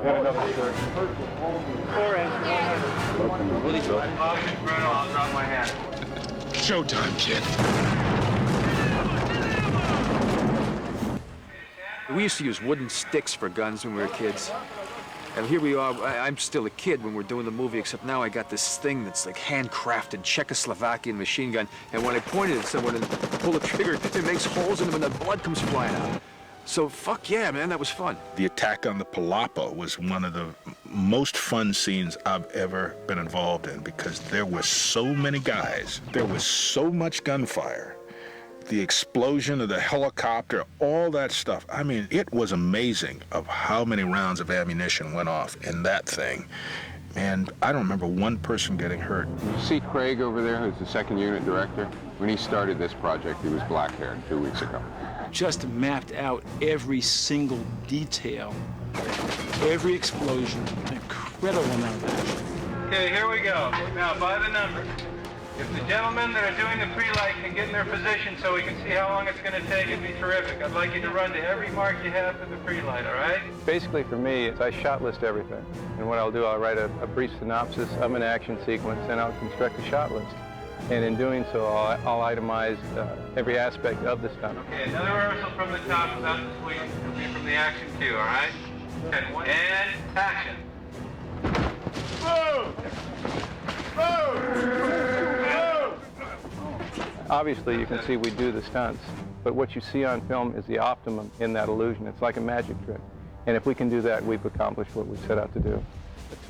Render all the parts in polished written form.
Got another shirt. 4-inch. What are you doing? I'll drop my hand. Showtime, kid. We used to use wooden sticks for guns when we were kids. And here we are, I'm still a kid when we're doing the movie, except now I got this thing that's like handcrafted Czechoslovakian machine gun. And when I point it at someone and pull the trigger, it makes holes in them and the blood comes flying out. So fuck yeah, man, that was fun. The attack on the Palapa was one of the most fun scenes I've ever been involved in because there were so many guys, there was so much gunfire. The explosion of the helicopter, all that stuff. I mean, it was amazing of how many rounds of ammunition went off in that thing. And I don't remember one person getting hurt. You see Craig over there, who's the second unit director? When he started this project, he was black-haired 2 weeks ago. Just mapped out every single detail, every explosion, an incredible amount of action. Okay, here we go. Now, by the number. If the gentlemen that are doing the pre-light can get in their position so we can see how long it's going to take, it'd be terrific. I'd like you to run to every mark you have for the pre-light, all right? Basically, for me, I shot list everything. And what I'll do, I'll write a brief synopsis of an action sequence, and I'll construct a shot list. And in doing so, I'll itemize every aspect of the stunt. Okay, another rehearsal from the top without the squeeze. It'll be from the action cue, all right? And action. Move! Obviously, you can see we do the stunts, but what you see on film is the optimum in that illusion. It's like a magic trick. And if we can do that, we've accomplished what we set out to do.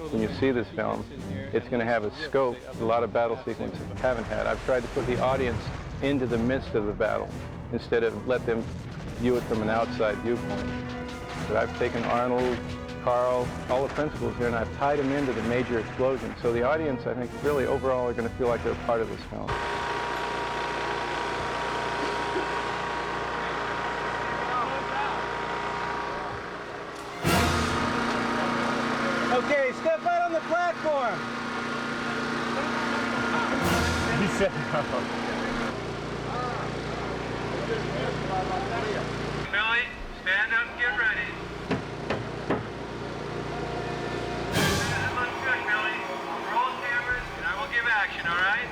When you see this film, it's going to have a scope a lot of battle sequences haven't had. I've tried to put the audience into the midst of the battle instead of let them view it from an outside viewpoint. But I've taken Arnold, Carl, all the principals here, and I've tied them into the major explosion. So the audience, I think, really overall are going to feel like they're part of this film. Okay, step out on the platform. He said no. Billy, stand up and get ready. That looks good, Billy. Roll cameras, and I will give action, all right?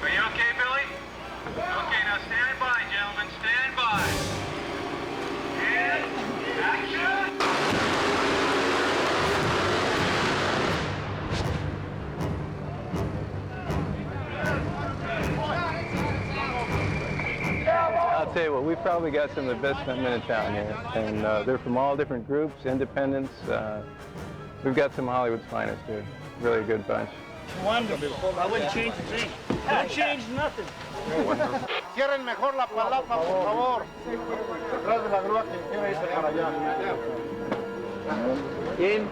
Are you okay, Billy? Okay, now stand by, gentlemen. Stand by. And action! I'll tell you what, we've probably got some of the best stuntmen in town here. And they're from all different groups, independents. We've got some of Hollywood's finest here. Really a good bunch. Wonderful. I wouldn't change a thing. I wouldn't change nothing. Cierren mejor la palapa, por favor. Detrás de la grúa que quiera irse para allá. In.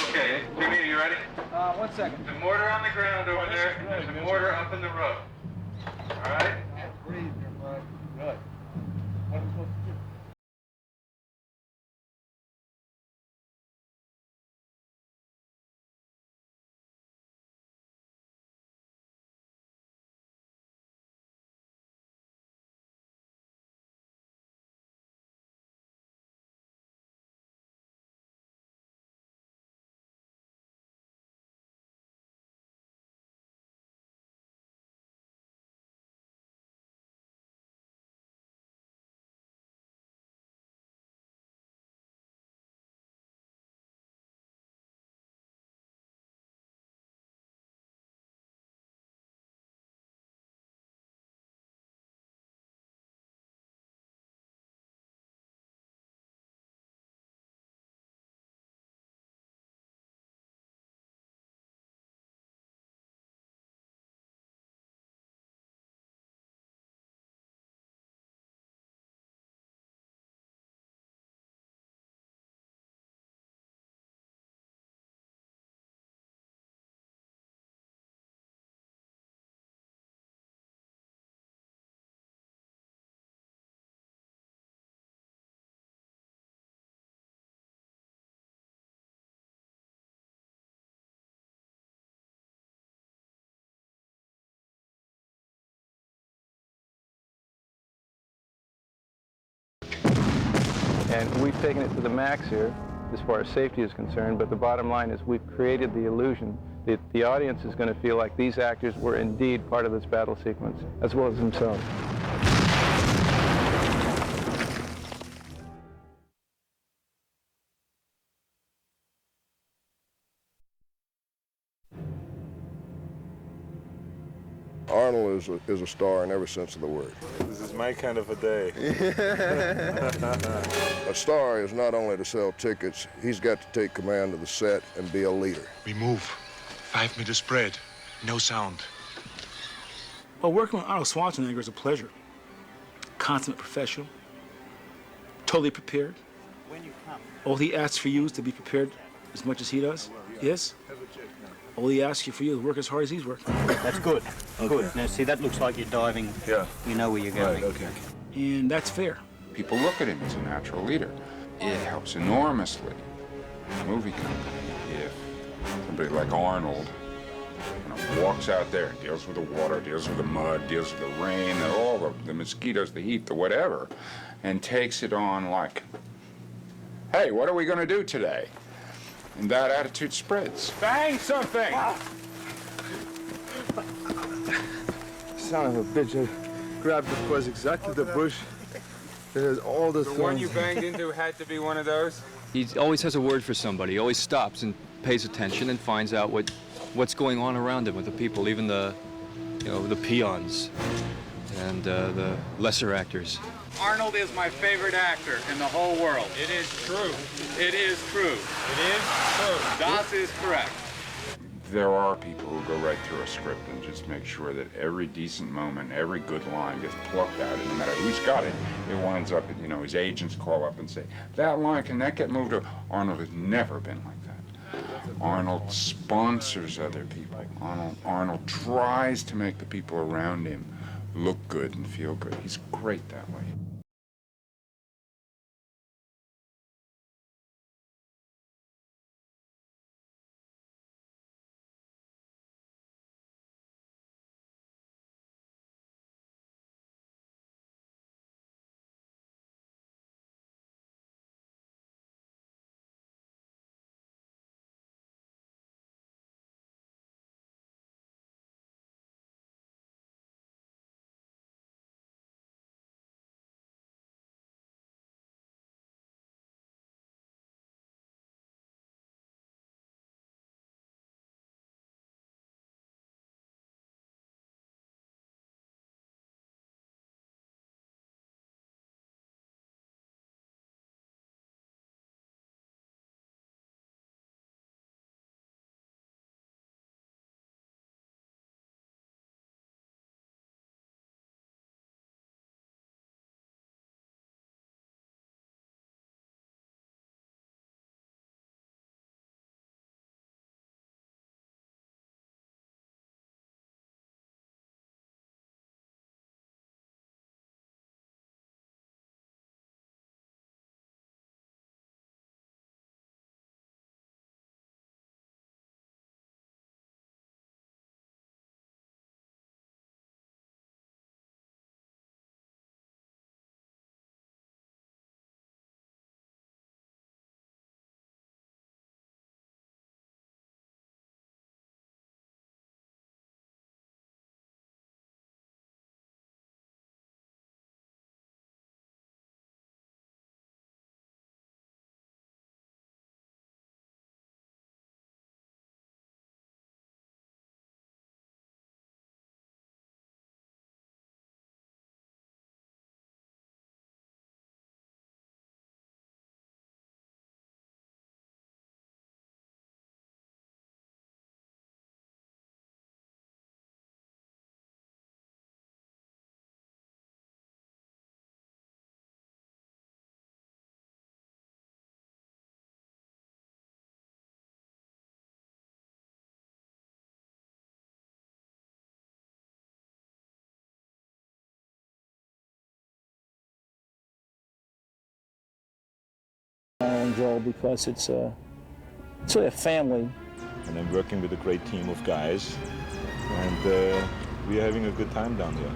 Okay, Jimmy, are you ready? 1 second. The mortar on the ground over there, there's a mortar up in the roof. All right? Good. And we've taken it to the max here as far as safety is concerned, but the bottom line is we've created the illusion that the audience is going to feel like these actors were indeed part of this battle sequence, as well as themselves. Arnold is a star in every sense of the word. This is my kind of a day. A star is not only to sell tickets, he's got to take command of the set and be a leader. We move. 5-meter spread. No sound. Well, working with Arnold Schwarzenegger is a pleasure. Consummate professional. Totally prepared. All he asks for you is to be prepared as much as he does. Yes? All he asks you for you is work as hard as he's working. That's good. Okay. Good. Now, see, that looks like you're diving. Yeah. You know where you're going. Right, okay. And that's fair. People look at him as a natural leader. It helps enormously the movie company if somebody like Arnold walks out there and deals with the water, deals with the mud, deals with the rain, all the mosquitoes, the heat, the whatever, and takes it on like, hey, what are we going to do today? And that attitude spreads. Bang something! Son of a bitch, I grabbed the was exactly the bush that has all the thorns. The one you banged into had to be one of those? He always has a word for somebody. He always stops and pays attention and finds out what's going on around him with the people, even the peons and the lesser actors. Arnold is my favorite actor in the whole world. It is true. It is true. It is true. Das is correct. There are people who go right through a script and just make sure that every decent moment, every good line gets plucked out. And no matter who's got it, it winds up, his agents call up and say, that line, can that get moved? Arnold has never been like that. Arnold sponsors other people. Arnold tries to make the people around him look good and feel good. He's great that way. Joel, because it's really a family. And I'm working with a great team of guys, and we're having a good time down there.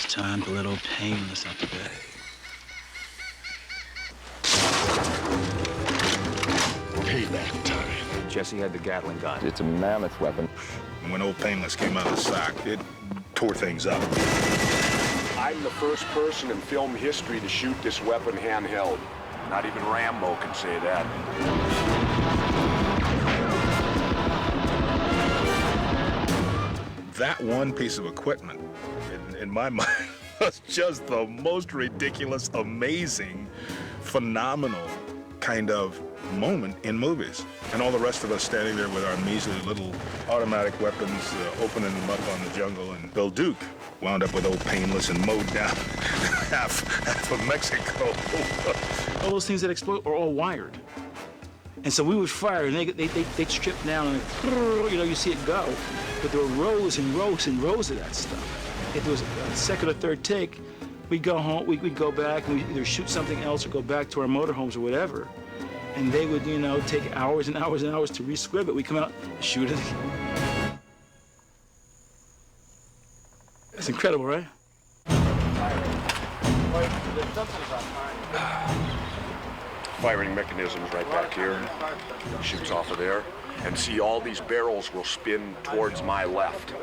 It's time to let old Painless up a bit. Payback time. Jesse had the Gatling gun. It's a mammoth weapon. When old Painless came out of the sock, it tore things up. I'm the first person in film history to shoot this weapon handheld. Not even Rambo can say that. That one piece of equipment, in my mind, was just the most ridiculous, amazing, phenomenal kind of moment in movies. And all the rest of us standing there with our measly little automatic weapons, opening them up on the jungle. And Bill Duke wound up with old Painless and mowed down half of Mexico. All those things that explode are all wired. And so we would fire, and they'd strip down, and you know, you see it go. But there were rows and rows and rows of that stuff. If there was a second or third take, we'd go home, we'd go back, and we'd either shoot something else or go back to our motorhomes or whatever. And they would, you know, take hours and hours and hours to re-script it. We'd come out and shoot it. That's incredible, right? Firing mechanisms right back here. Shoots off of there. And see, all these barrels will spin towards my left.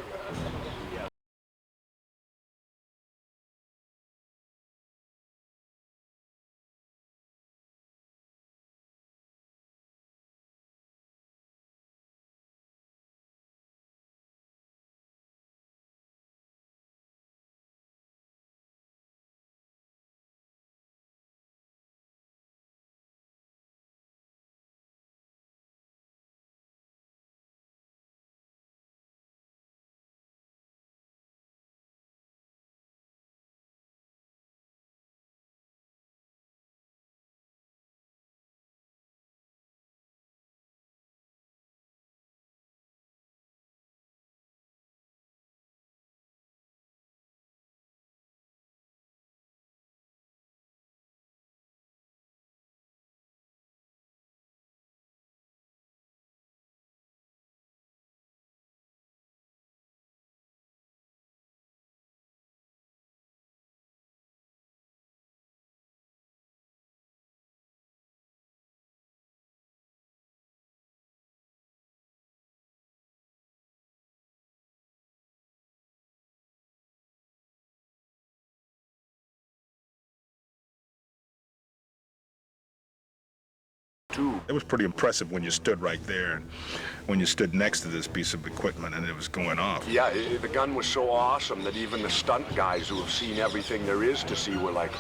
It was pretty impressive when you stood right there, and when you stood next to this piece of equipment and it was going off. Yeah, the gun was so awesome that even the stunt guys who have seen everything there is to see were like,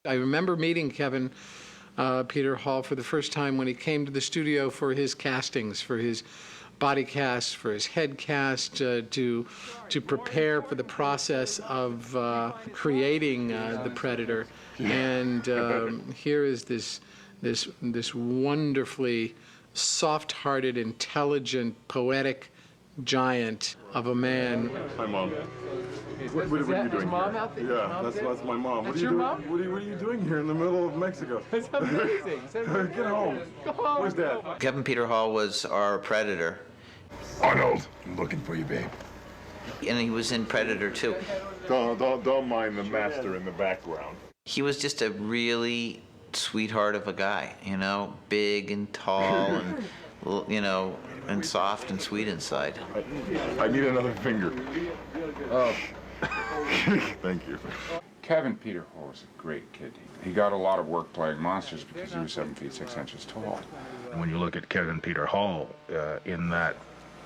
I remember meeting Kevin Peter Hall for the first time when he came to the studio for his castings, for his body cast, for his head cast, to prepare for the process of creating the Predator. And here is this wonderfully soft-hearted, intelligent, poetic giant of a man. Hi, Mom. What are you doing Mom here? out there? Yeah, that's my mom. That's your mom? What are you doing here in the middle of Mexico? That's amazing. Get home. Go home. Where's Dad? Kevin Peter Hall was our Predator. Arnold, I'm looking for you, babe. And he was in Predator too. Don't mind the master in the background. He was just a really sweetheart of a guy, you know, big and tall and, you know, and soft and sweet inside. I need another finger. Oh. Thank you. Kevin Peter Hall was a great kid. He got a lot of work playing monsters because he was 7 feet 6 inches tall. And when you look at Kevin Peter Hall in that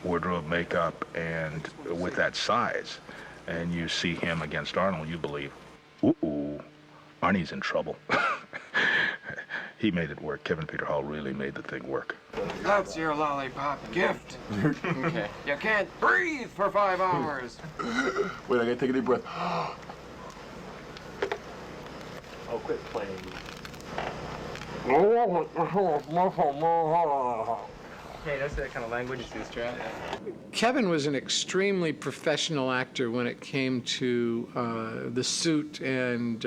wardrobe, makeup, and with that size, and you see him against Arnold, you believe, ooh, Arnie's in trouble. He made it work. Kevin Peter Hall really made the thing work. That's your lollipop gift. Okay. You can't breathe for 5 hours. Wait, I gotta take a deep breath. Oh, quit playing. Hey, that's that kind of language, sister. Kevin was an extremely professional actor when it came to the suit and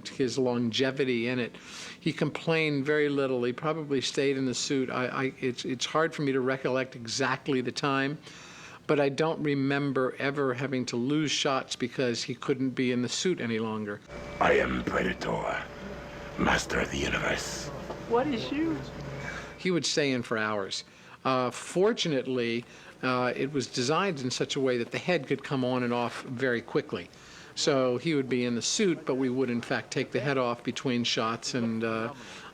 his longevity in it. He complained very little. He probably stayed in the suit. It's hard for me to recollect exactly the time, but I don't remember ever having to lose shots because he couldn't be in the suit any longer. I am Predator, master of the universe. What is you? He would stay in for hours. Fortunately, it was designed in such a way that the head could come on and off very quickly. So he would be in the suit, but we would in fact take the head off between shots and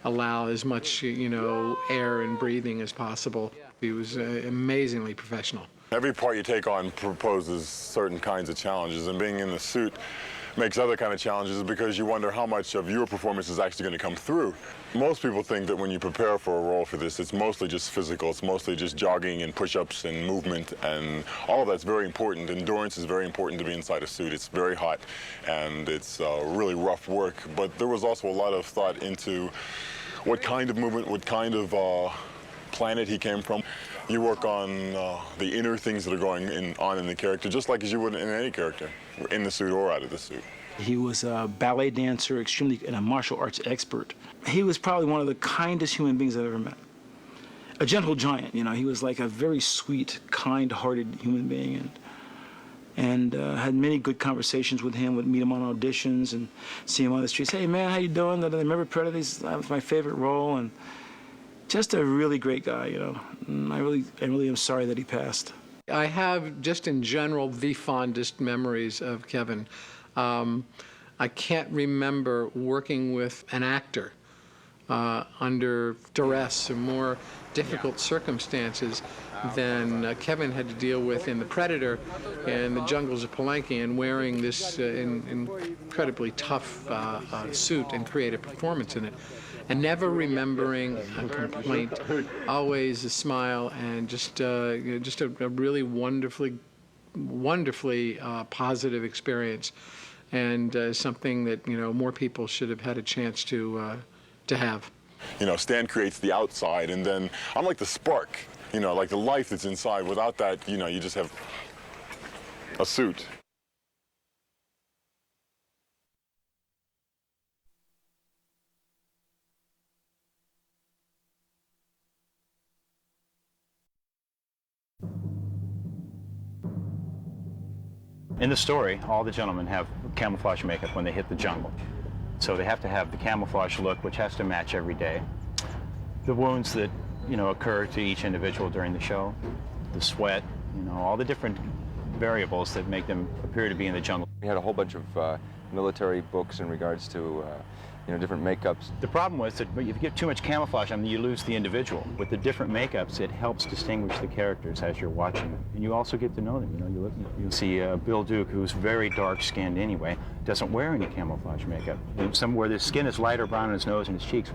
allow as much, air and breathing as possible. He was amazingly professional. Every part you take on proposes certain kinds of challenges, and being in the suit makes other kind of challenges because you wonder how much of your performance is actually going to come through. Most people think that when you prepare for a role for this, it's mostly just physical. It's mostly just jogging and push-ups and movement, and all of that's very important. Endurance is very important to be inside a suit. It's very hot, and it's really rough work. But there was also a lot of thought into what kind of movement, what kind of planet he came from. You work on the inner things that are going on in the character, just like as you would in any character, in the suit or out of the suit. He was a ballet dancer, and a martial arts expert. He was probably one of the kindest human beings I've ever met. A gentle giant, he was like a very sweet, kind-hearted human being, and had many good conversations with him. Would meet him on auditions and see him on the streets. Hey man, how you doing? I remember Predators. That was my favorite role, and just a really great guy, And I really am sorry that he passed. I have, just in general, the fondest memories of Kevin. I can't remember working with an actor under duress or more difficult circumstances than Kevin had to deal with in The Predator in the jungles of Palenque, and wearing this incredibly tough suit and create a performance in it. And never remembering a complaint, always a smile, and just a really wonderfully positive experience, and something that more people should have had a chance to have. Stan creates the outside, and then I'm like the spark, like the life that's inside. Without that, you just have a suit. In the story, all the gentlemen have camouflage makeup when they hit the jungle. So they have to have the camouflage look, which has to match every day. The wounds that, occur to each individual during the show, the sweat, all the different variables that make them appear to be in the jungle. We had a whole bunch of military books in regards to different makeups. The problem was that if you get too much camoufage on them, you lose the individual. With the different makeups, it helps distinguish the characters as you're watching them. And you also get to know them. You'll see Bill Duke, who's very dark-skinned anyway, doesn't wear any camouflage makeup. Somewhere the skin is lighter brown on his nose and his cheeks.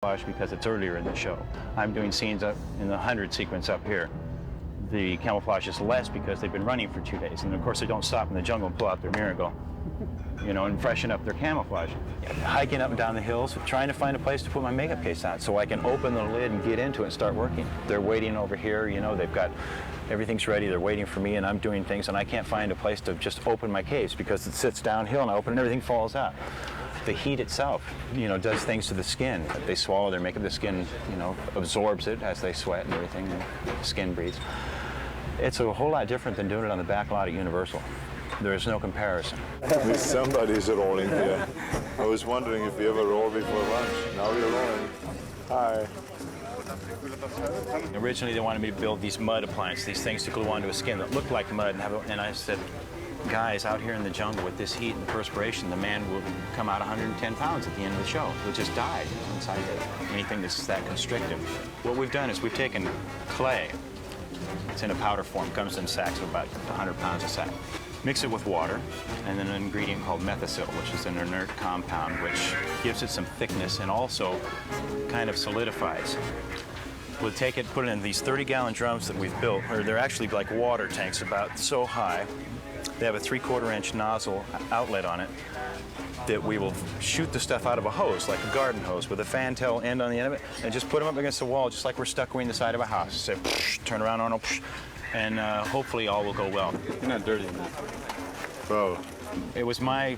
Because it's earlier in the show. I'm doing scenes up in the 100 sequence up here. The camouflage is less because they've been running for 2 days, and of course they don't stop in the jungle and pull out their mirror and go, you know, and freshen up their camouflage. Hiking up and down the hills, trying to find a place to put my makeup case on so I can open the lid and get into it and start working. They're waiting over here, you know, they've got everything's ready, they're waiting for me, and I'm doing things, and I can't find a place to just open my case because it sits downhill and I open and everything falls out. The heat itself, you know, does things to the skin. They swallow their makeup, the skin, you know, absorbs it as they sweat and everything, and the skin breathes. It's a whole lot different than doing it on the back lot at Universal. There is no comparison. With somebody's rolling here. I was wondering if we ever roll before lunch. Now we're rolling. Hi. Originally, they wanted me to build these mud appliances, these things to glue onto a skin that looked like mud, and I said, guys, out here in the jungle with this heat and perspiration, the man will come out 110 pounds at the end of the show. He'll just die inside anything that's that constrictive. What we've done is we've taken clay. It's in a powder form, comes in sacks of about 100 pounds a sack. Mix it with water, and then an ingredient called methacil, which is an inert compound, which gives it some thickness and also kind of solidifies. We'll take it, put it in these 30-gallon drums that we've built, or they're actually like water tanks about so high. They have a 3/4-inch nozzle outlet on it that we will shoot the stuff out of a hose, like a garden hose, with a fantail end on the end of it, and just put them up against the wall, just like we're stuccoing the side of a house. Say, turn around, Arnold, and hopefully all will go well. You're not dirty enough. Bro. It was my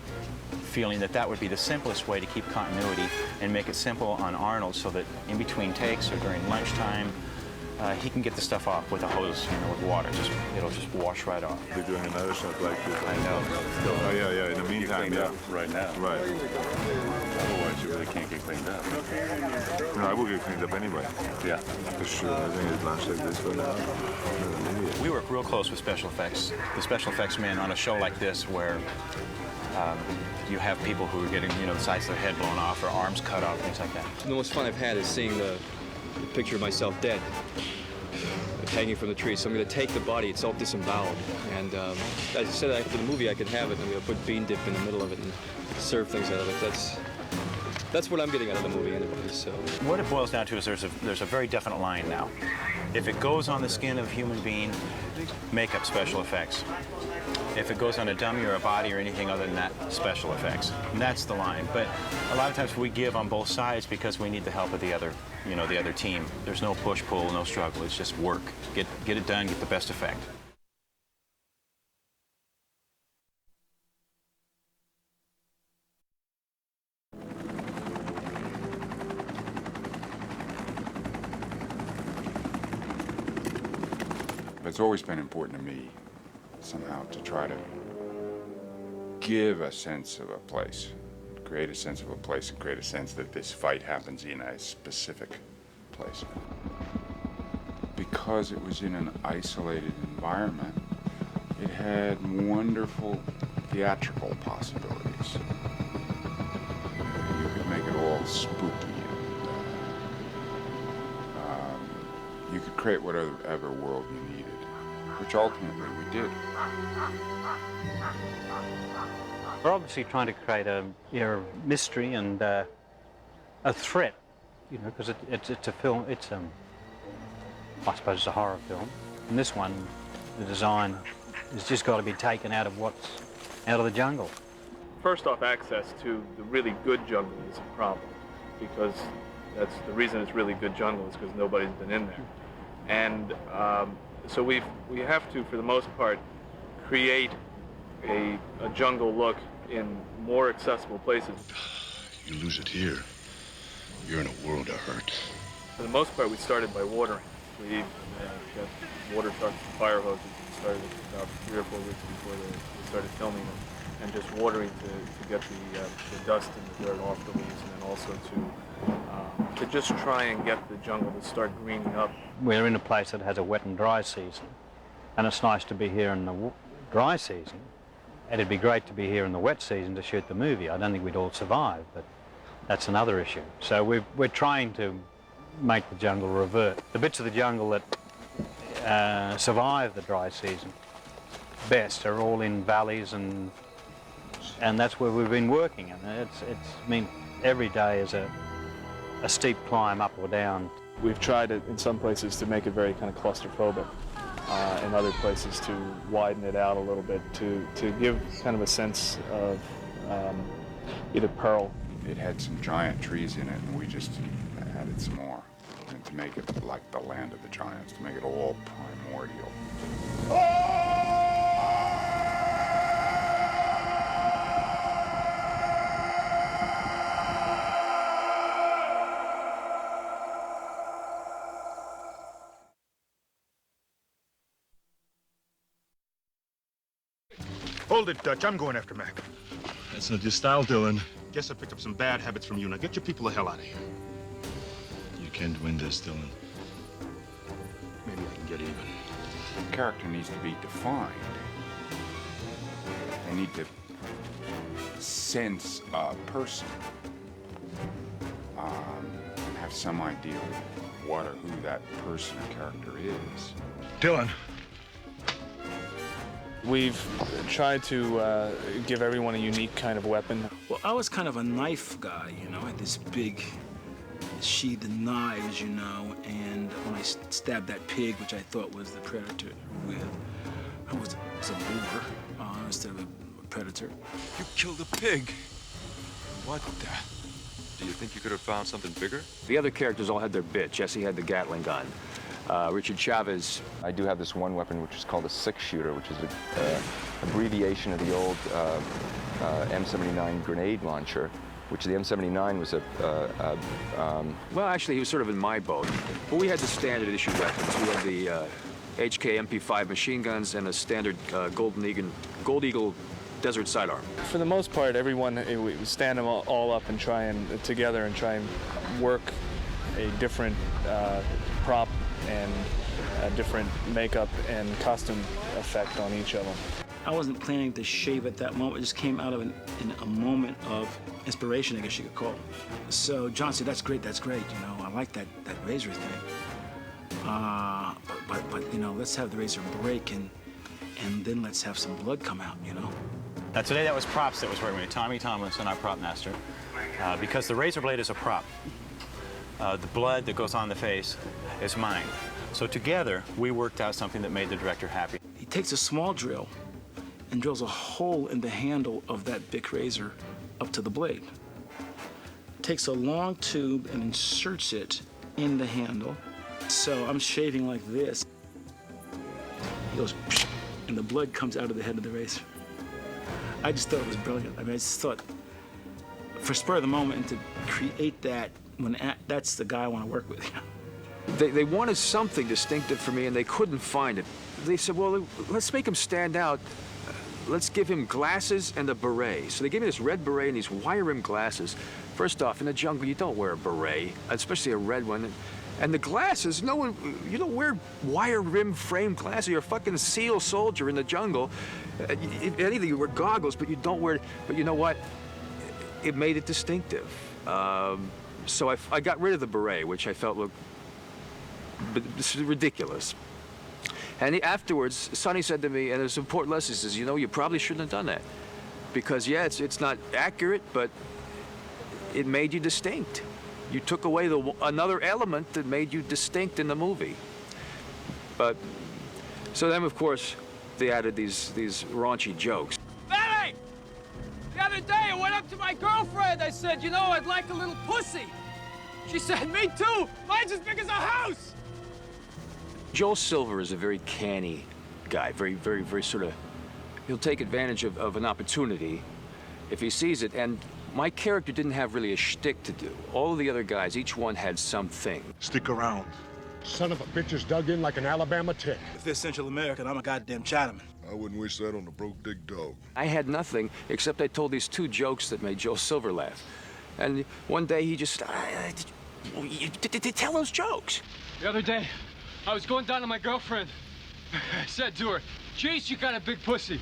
feeling that that would be the simplest way to keep continuity and make it simple on Arnold so that in between takes or during lunchtime, he can get the stuff off with a hose, you know, with water. It'll just wash right off. They're doing another shot like this. I know. Oh, yeah. In the meantime, yeah. Right now. Right. Otherwise, you really can't get cleaned up. No, I will get cleaned up anyway. Yeah. For sure. I think it's lunch like this for now. We work real close with special effects. The special effects men on a show like this where you have people who are getting, you know, the sides of their head blown off or arms cut off, things like that. The most fun I've had is seeing the picture of myself dead, hanging from the tree. So I'm going to take the body, it's all disemboweled. And as I said, after the movie, I could have it. I'm going to put bean dip in the middle of it and serve things out of it. That's what I'm getting out of the movie anyway. So what it boils down to is there's a very definite line now. If it goes on the skin of a human being, makeup special effects. If it goes on a dummy or a body or anything other than that, special effects. And that's the line. But a lot of times we give on both sides because we need the help of the other, you know, the other team. There's no push-pull, no struggle. It's just work. Get it done, get the best effect. It's always been important to me somehow to try to give a sense of a place, create a sense of a place and create a sense that this fight happens in a specific place. Because it was in an isolated environment, it had wonderful theatrical possibilities. You could make it all spooky. You could create whatever world you needed, which ultimately we did. We're obviously trying to create a mystery and a threat, you know, because it's a film. It's I suppose it's a horror film. And this one, the design has just got to be taken out of the jungle. First off, access to the really good jungle is a problem, because that's the reason it's really good jungle is because nobody's been in there. And so we have to, for the most part, create a jungle look in more accessible places. You lose it here, you're in a world of hurt. For the most part, we started by watering. We got water trucks and fire hoses and started about 3 or 4 weeks before we started filming them, and just watering to get the dust and the dirt off the leaves, and then also to just try and get the jungle to start greening up. We're in a place that has a wet and dry season, and it's nice to be here in the dry season. And it'd be great to be here in the wet season to shoot the movie. I don't think we'd all survive, but that's another issue. So we're trying to make the jungle revert. The bits of the jungle that survive the dry season best are all in valleys, and that's where we've been working. And I mean, every day is a steep climb up or down. We've tried it in some places to make it very kind of claustrophobic, in other places to widen it out a little bit, to give kind of a sense of either peril. It had some giant trees in it, and we just added some more, and to make it like the land of the giants, to make it all primordial. Hold it, Dutch. I'm going after Mac. That's not your style, Dylan. Guess I picked up some bad habits from you. Now get your people the hell out of here. You can't win this, Dylan. Maybe I can get even. The character needs to be defined. They need to sense a person, have some idea of what or who that person or character is. Dylan. We've tried to give everyone a unique kind of weapon. Well, I was kind of a knife guy, you know. I had this big sheathed knives, you know, and when I stabbed that pig, which I thought was the predator with, I was a boar instead of a predator. You killed a pig. What the? Do you think you could have found something bigger? The other characters all had their bit. Jesse had the Gatling gun. Richard Chavez. I do have this one weapon which is called a six-shooter, which is an abbreviation of the old M79 grenade launcher, which the M79 was Well, actually, he was sort of in my boat. But we had the standard issue weapons. We had the HK MP5 machine guns and a standard Gold Eagle Desert Sidearm. For the most part, everyone we stand them all up and try and together and try and work a different prop and a different makeup and costume effect on each of them. I wasn't planning to shave at that moment. It just came out of a moment of inspiration, I guess you could call it. So John said, that's great, you know, I like that razor thing. But you know, let's have the razor break and then let's have some blood come out, you know? Now today that was props that was working with Tommy Tomlinson, our prop master, because the razor blade is a prop. The blood that goes on the face is mine. So together, we worked out something that made the director happy. He takes a small drill and drills a hole in the handle of that Bic razor up to the blade. Takes a long tube and inserts it in the handle. So I'm shaving like this. He goes, and the blood comes out of the head of the razor. I just thought it was brilliant. I mean, I just thought, for spur of the moment, to create that, that's the guy I want to work with. They wanted something distinctive for me, and they couldn't find it. They said, well, let's make him stand out. Let's give him glasses and a beret. So they gave me this red beret and these wire-rimmed glasses. First off, in the jungle, you don't wear a beret, especially a red one. And the glasses, you don't wear wire-rimmed frame glasses. You're a fucking SEAL soldier in the jungle. If anything, you wear goggles, but you don't wear, but you know what? It made it distinctive. So I got rid of the beret, which I felt looked ridiculous. And afterwards, Sonny said to me, and it was an important lesson, he says, you know, you probably shouldn't have done that. Because, yeah, it's not accurate, but it made you distinct. You took away another element that made you distinct in the movie. But, so then, of course, they added these raunchy jokes. Benny! The other day, I went up to my girlfriend. I said, you know, I'd like a little pussy. She said, me too. Mine's as big as a house. Joel Silver is a very canny guy, very, very, very sort of, he'll take advantage of an opportunity if he sees it. And my character didn't have really a shtick to do. All of the other guys, each one had something. Stick around. Son of a bitch is dug in like an Alabama tick. If they're Central American, I'm a goddamn Chinaman. I wouldn't wish that on a broke dick dog. I had nothing except I told these two jokes that made Joel Silver laugh. And one day he just, tell those jokes. The other day, I was going down to my girlfriend. I said to her, Jeez, you got a big pussy.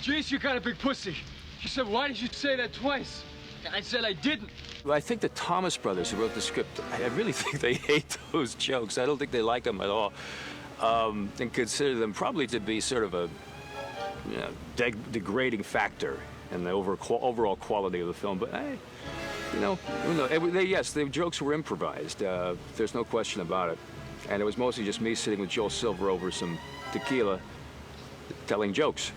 Jeez, you got a big pussy. She said, why did you say that twice? I said I didn't. Well, I think the Thomas brothers who wrote the script, I really think they hate those jokes. I don't think they like them at all. And consider them probably to be sort of a degrading factor in the overall quality of the film. But hey, Yes, the jokes were improvised. There's no question about it. And it was mostly just me sitting with Joel Silver over some tequila, telling jokes.